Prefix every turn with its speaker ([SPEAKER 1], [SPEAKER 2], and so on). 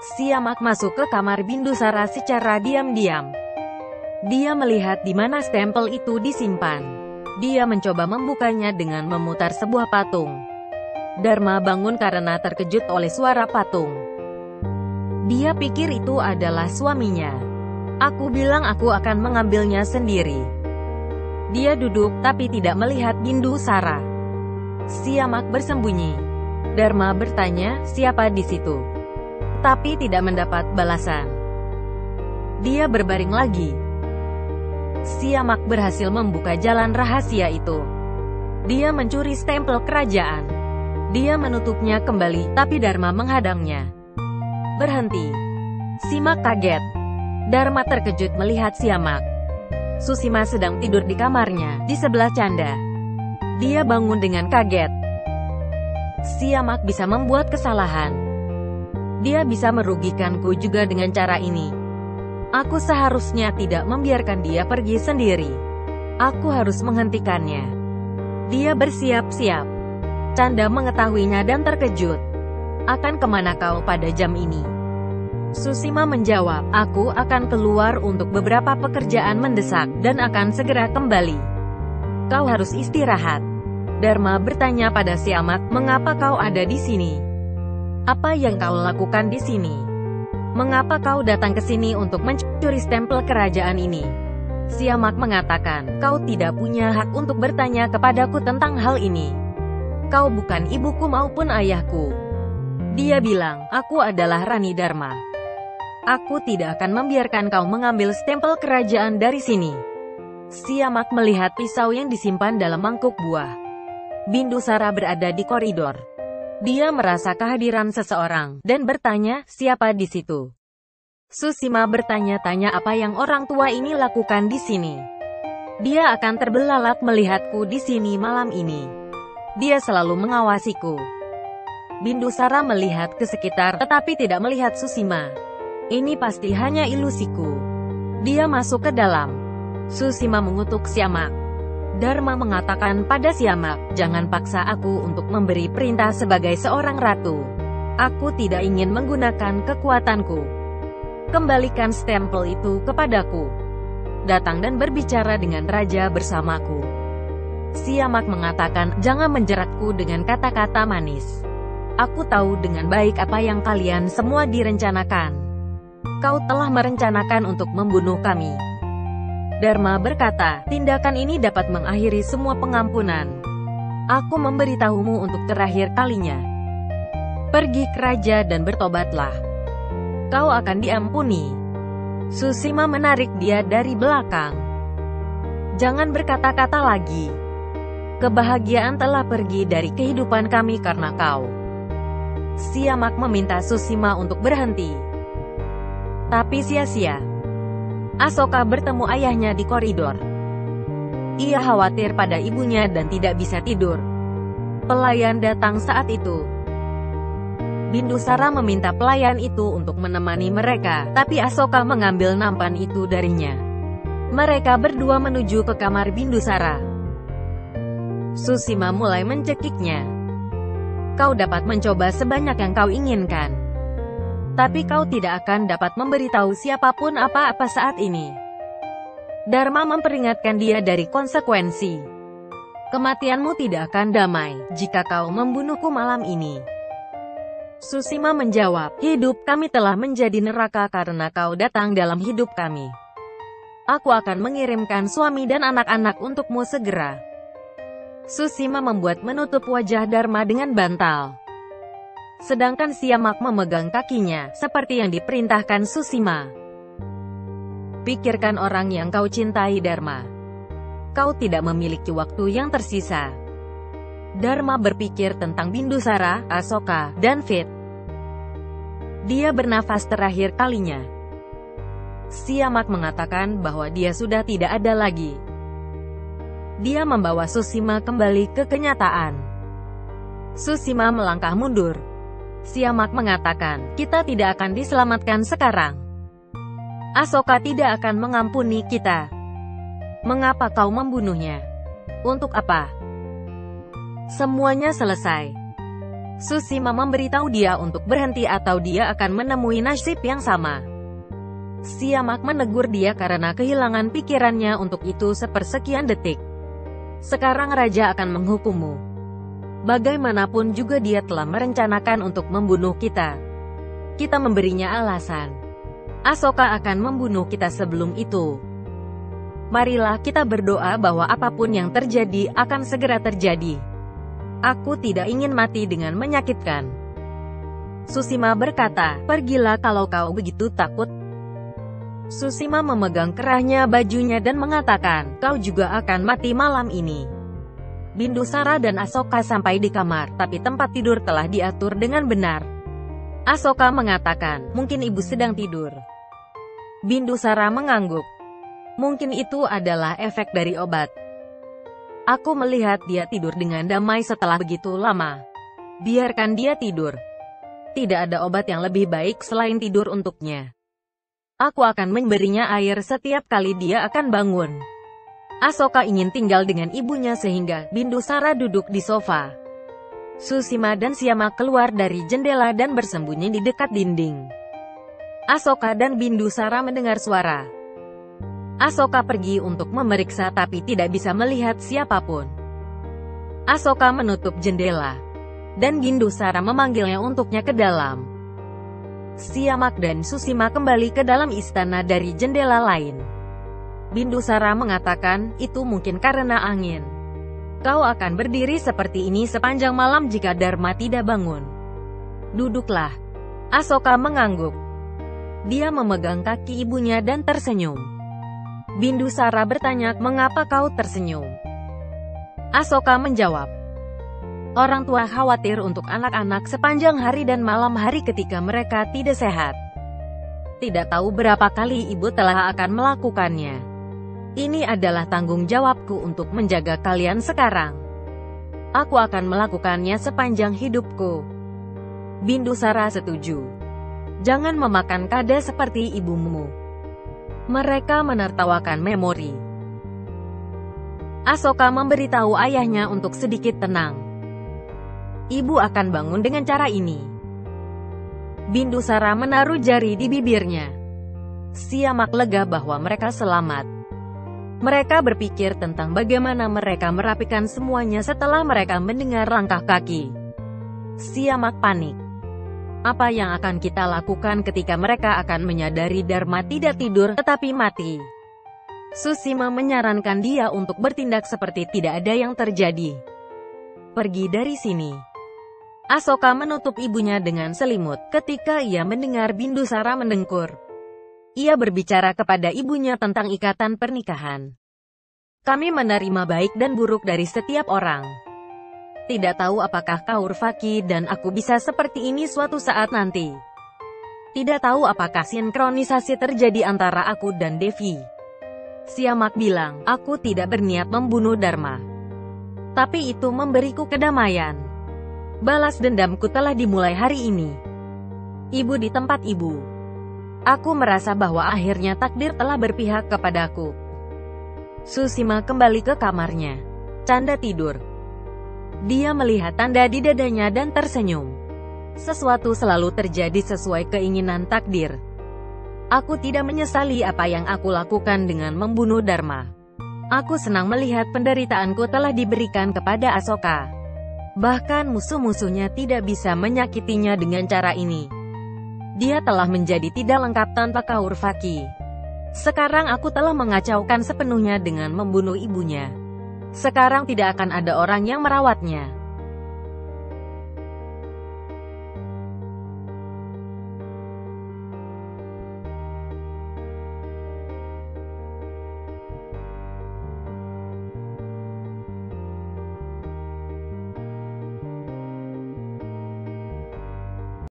[SPEAKER 1] Siamak masuk ke kamar Bindusara secara diam-diam. Dia melihat di mana stempel itu disimpan. Dia mencoba membukanya dengan memutar sebuah patung. Dharma bangun karena terkejut oleh suara patung. Dia pikir itu adalah suaminya. Aku bilang aku akan mengambilnya sendiri. Dia duduk, tapi tidak melihat Bindusara. Siamak bersembunyi. Dharma bertanya, siapa di situ? Tapi tidak mendapat balasan. Dia berbaring lagi. Siamak berhasil membuka jalan rahasia itu. Dia mencuri stempel kerajaan. Dia menutupnya kembali, tapi Dharma menghadangnya. Berhenti. Siamak kaget. Dharma terkejut melihat Siamak. Susima sedang tidur di kamarnya, di sebelah Canda. Dia bangun dengan kaget. Siamak bisa membuat kesalahan. Dia bisa merugikanku juga dengan cara ini. Aku seharusnya tidak membiarkan dia pergi sendiri. Aku harus menghentikannya. Dia bersiap-siap. Canda mengetahuinya dan terkejut. Akan kemana kau pada jam ini? Susima menjawab, aku akan keluar untuk beberapa pekerjaan mendesak, dan akan segera kembali. Kau harus istirahat. Dharma bertanya pada Siamak, mengapa kau ada di sini? Apa yang kau lakukan di sini? Mengapa kau datang ke sini untuk mencuri stempel kerajaan ini? Siamak mengatakan, kau tidak punya hak untuk bertanya kepadaku tentang hal ini. Kau bukan ibuku maupun ayahku. Dia bilang, aku adalah Rani Dharma. Aku tidak akan membiarkan kau mengambil stempel kerajaan dari sini. Siamak melihat pisau yang disimpan dalam mangkuk buah. Bindusara berada di koridor. Dia merasa kehadiran seseorang, dan bertanya, siapa di situ? Susima bertanya-tanya apa yang orang tua ini lakukan di sini. Dia akan terbelalak melihatku di sini malam ini. Dia selalu mengawasiku. Bindusara melihat ke sekitar, tetapi tidak melihat Susima. Ini pasti hanya ilusiku. Dia masuk ke dalam. Susima mengutuk Siamak. Dharma mengatakan pada Siamak, jangan paksa aku untuk memberi perintah sebagai seorang ratu. Aku tidak ingin menggunakan kekuatanku. Kembalikan stempel itu kepadaku. Datang dan berbicara dengan raja bersamaku. Siamak mengatakan, jangan menjeratku dengan kata-kata manis. Aku tahu dengan baik apa yang kalian semua direncanakan. Kau telah merencanakan untuk membunuh kami. Dharma berkata, tindakan ini dapat mengakhiri semua pengampunan. Aku memberitahumu untuk terakhir kalinya. Pergi ke raja dan bertobatlah. Kau akan diampuni. Susima menarik dia dari belakang. Jangan berkata-kata lagi. Kebahagiaan telah pergi dari kehidupan kami karena kau. Siamak meminta Susima untuk berhenti. Tapi sia-sia. Asoka bertemu ayahnya di koridor. Ia khawatir pada ibunya dan tidak bisa tidur. Pelayan datang saat itu. Bindusara meminta pelayan itu untuk menemani mereka, tapi Asoka mengambil nampan itu darinya. Mereka berdua menuju ke kamar Bindusara. Susima mulai mencekiknya. Kau dapat mencoba sebanyak yang kau inginkan. Tapi kau tidak akan dapat memberitahu siapapun apa-apa saat ini. Dharma memperingatkan dia dari konsekuensi. Kematianmu tidak akan damai, jika kau membunuhku malam ini. Susima menjawab, hidup kami telah menjadi neraka karena kau datang dalam hidup kami. Aku akan mengirimkan suami dan anak-anak untukmu segera. Susima membuat menutup wajah Dharma dengan bantal. Sedangkan Siamak memegang kakinya, seperti yang diperintahkan Susima. Pikirkan orang yang kau cintai Dharma. Kau tidak memiliki waktu yang tersisa. Dharma berpikir tentang Bindusara, Asoka, dan Fit. Dia bernafas terakhir kalinya. Siamak mengatakan bahwa dia sudah tidak ada lagi. Dia membawa Susima kembali ke kenyataan. Susima melangkah mundur. Siamak mengatakan, kita tidak akan diselamatkan sekarang. Asoka tidak akan mengampuni kita. Mengapa kau membunuhnya? Untuk apa? Semuanya selesai. Susima memberitahu dia untuk berhenti atau dia akan menemui nasib yang sama. Siamak menegur dia karena kehilangan pikirannya untuk itu sepersekian detik. Sekarang raja akan menghukummu. Bagaimanapun juga dia telah merencanakan untuk membunuh kita. Kita memberinya alasan. Asoka akan membunuh kita sebelum itu. Marilah kita berdoa bahwa apapun yang terjadi akan segera terjadi. Aku tidak ingin mati dengan menyakitkan. Susima berkata, pergilah kalau kau begitu takut. Susima memegang kerahnya bajunya dan mengatakan, kau juga akan mati malam ini. Bindusara dan Asoka sampai di kamar, tapi tempat tidur telah diatur dengan benar. Asoka mengatakan, mungkin ibu sedang tidur. Bindusara mengangguk. Mungkin itu adalah efek dari obat. Aku melihat dia tidur dengan damai setelah begitu lama. Biarkan dia tidur. Tidak ada obat yang lebih baik selain tidur untuknya. Aku akan memberinya air setiap kali dia akan bangun. Asoka ingin tinggal dengan ibunya sehingga Bindusara duduk di sofa. Susima dan Siamak keluar dari jendela dan bersembunyi di dekat dinding. Asoka dan Bindusara mendengar suara. Asoka pergi untuk memeriksa tapi tidak bisa melihat siapapun. Asoka menutup jendela. Dan Bindusara memanggilnya untuknya ke dalam. Siamak dan Susima kembali ke dalam istana dari jendela lain. Bindusara mengatakan, itu mungkin karena angin. Kau akan berdiri seperti ini sepanjang malam jika Dharma tidak bangun. Duduklah. Asoka mengangguk. Dia memegang kaki ibunya dan tersenyum. Bindusara bertanya, mengapa kau tersenyum? Asoka menjawab, orang tua khawatir untuk anak-anak sepanjang hari dan malam hari ketika mereka tidak sehat. Tidak tahu berapa kali ibu telah akan melakukannya. Ini adalah tanggung jawabku untuk menjaga kalian sekarang. Aku akan melakukannya sepanjang hidupku. Bindusara setuju. Jangan memakan kada seperti ibumu. Mereka menertawakan memori. Asoka memberitahu ayahnya untuk sedikit tenang. Ibu akan bangun dengan cara ini. Bindusara menaruh jari di bibirnya. Siamak lega bahwa mereka selamat. Mereka berpikir tentang bagaimana mereka merapikan semuanya setelah mereka mendengar langkah kaki. Siamak panik. Apa yang akan kita lakukan ketika mereka akan menyadari Dharma tidak tidur tetapi mati? Susima menyarankan dia untuk bertindak seperti tidak ada yang terjadi. Pergi dari sini. Asoka menutup ibunya dengan selimut ketika ia mendengar Bindusara mendengkur. Ia berbicara kepada ibunya tentang ikatan pernikahan. Kami menerima baik dan buruk dari setiap orang. Tidak tahu apakah Kaurvaki dan aku bisa seperti ini suatu saat nanti. Tidak tahu apakah sinkronisasi terjadi antara aku dan Devi. Siamak bilang, aku tidak berniat membunuh Dharma. Tapi itu memberiku kedamaian. Balas dendamku telah dimulai hari ini. Ibu di tempat ibu. Aku merasa bahwa akhirnya takdir telah berpihak kepadaku. Susima kembali ke kamarnya. Canda tidur. Dia melihat tanda di dadanya dan tersenyum. Sesuatu selalu terjadi sesuai keinginan takdir. Aku tidak menyesali apa yang aku lakukan dengan membunuh Dharma. Aku senang melihat penderitaanku telah diberikan kepada Asoka. Bahkan musuh-musuhnya tidak bisa menyakitinya dengan cara ini. Dia telah menjadi tidak lengkap tanpa Kaurvaki. Sekarang aku telah mengacaukan sepenuhnya dengan membunuh ibunya. Sekarang tidak akan ada orang yang merawatnya.